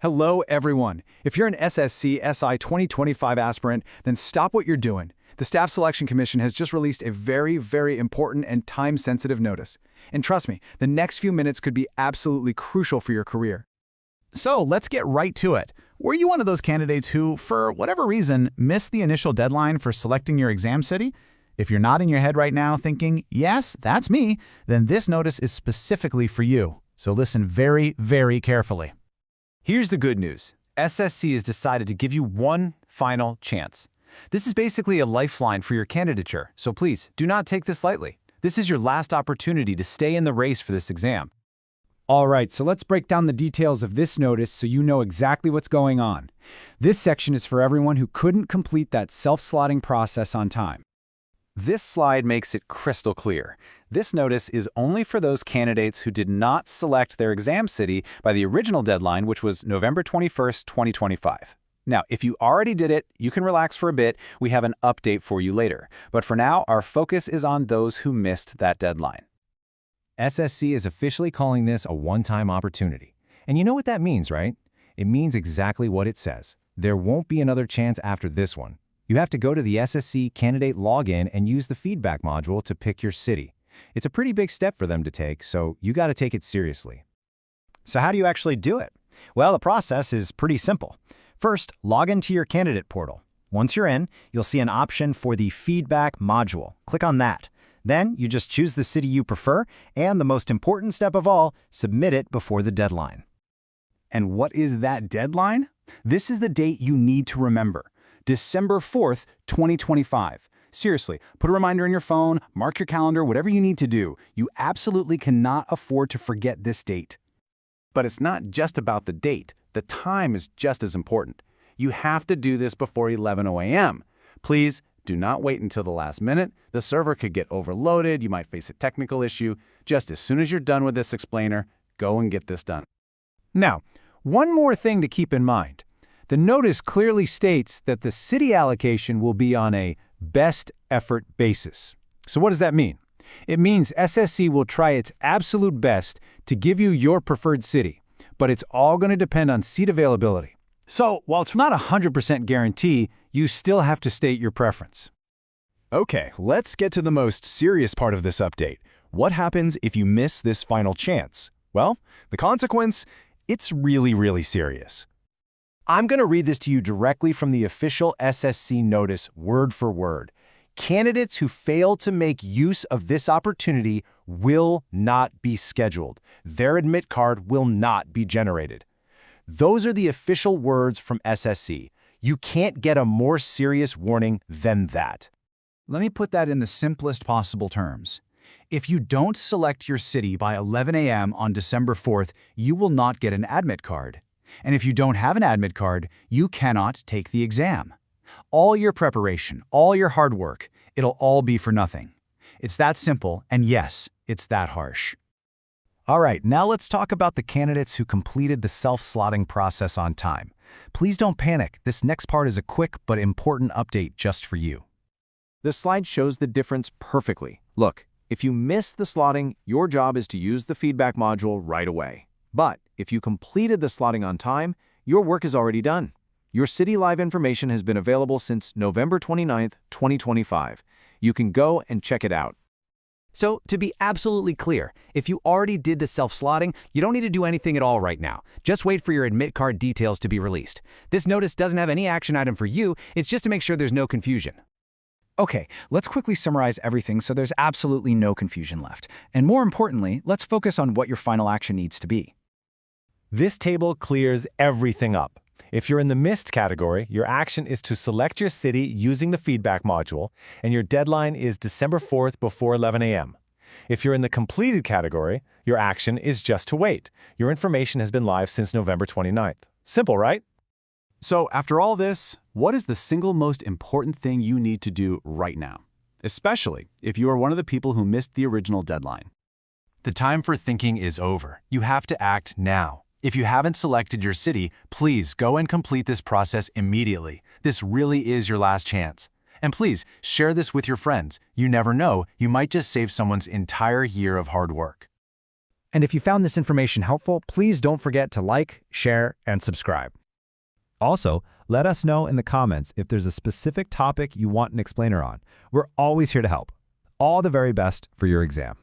Hello, everyone. If you're an SSC SI 2025 aspirant, then stop what you're doing. The Staff Selection Commission has just released a very important and time-sensitive notice. And trust me, the next few minutes could be absolutely crucial for your career. So let's get right to it. Were you one of those candidates who, for whatever reason, missed the initial deadline for selecting your exam city? If you're nodding your head right now thinking, yes, that's me, then this notice is specifically for you. So listen very carefully. Here's the good news. SSC has decided to give you one final chance. This is basically a lifeline for your candidature, so please do not take this lightly. This is your last opportunity to stay in the race for this exam. All right, so let's break down the details of this notice so you know exactly what's going on. This section is for everyone who couldn't complete that self-slotting process on time. This slide makes it crystal clear. This notice is only for those candidates who did not select their exam city by the original deadline, which was November 21st, 2025. Now, if you already did it, you can relax for a bit. We have an update for you later. But for now, our focus is on those who missed that deadline. SSC is officially calling this a one-time opportunity. And you know what that means, right? It means exactly what it says. There won't be another chance after this one. You have to go to the SSC candidate login and use the feedback module to pick your city. It's a pretty big step for them to take, so you got to take it seriously. So how do you actually do it? Well, the process is pretty simple. First, log into your candidate portal. Once you're in, you'll see an option for the feedback module. Click on that. Then you just choose the city you prefer, and the most important step of all, submit it before the deadline. And what is that deadline? This is the date you need to remember. December 4th, 2025. Seriously, put a reminder in your phone, mark your calendar, whatever you need to do. You absolutely cannot afford to forget this date. But it's not just about the date. The time is just as important. You have to do this before 11 a.m. Please do not wait until the last minute. The server could get overloaded. You might face a technical issue. Just as soon as you're done with this explainer, go and get this done. Now, one more thing to keep in mind. The notice clearly states that the city allocation will be on a best effort basis. So what does that mean? It means SSC will try its absolute best to give you your preferred city, but it's all going to depend on seat availability. So while it's not a 100% guarantee, you still have to state your preference. Okay, let's get to the most serious part of this update. What happens if you miss this final chance? Well, the consequence, it's really serious. I'm going to read this to you directly from the official SSC notice, word for word. Candidates who fail to make use of this opportunity will not be scheduled. Their admit card will not be generated. Those are the official words from SSC. You can't get a more serious warning than that. Let me put that in the simplest possible terms. If you don't select your city by 11 a.m. on December 4th, you will not get an admit card. And if you don't have an admit card, you cannot take the exam. All your preparation, all your hard work, it'll all be for nothing. It's that simple, and yes, it's that harsh. All right, now let's talk about the candidates who completed the self-slotting process on time. Please don't panic. This next part is a quick but important update just for you. This slide shows the difference perfectly. Look, if you miss the slotting, your job is to use the feedback module right away. But if you completed the slotting on time, your work is already done. Your City Live information has been available since November 29th, 2025. You can go and check it out. So, to be absolutely clear, if you already did the self-slotting, you don't need to do anything at all right now. Just wait for your admit card details to be released. This notice doesn't have any action item for you, it's just to make sure there's no confusion. Okay, let's quickly summarize everything so there's absolutely no confusion left. And more importantly, let's focus on what your final action needs to be. This table clears everything up. If you're in the missed category, your action is to select your city using the feedback module, and your deadline is December 4th before 11 a.m. If you're in the completed category, your action is just to wait. Your information has been live since November 29th. Simple, right? So after all this, what is the single most important thing you need to do right now? Especially if you are one of the people who missed the original deadline. The time for thinking is over. You have to act now. If you haven't selected your city, please go and complete this process immediately. This really is your last chance. And please, share this with your friends. You never know, you might just save someone's entire year of hard work. And if you found this information helpful, please don't forget to like, share, and subscribe. Also, let us know in the comments if there's a specific topic you want an explainer on. We're always here to help. All the very best for your exam.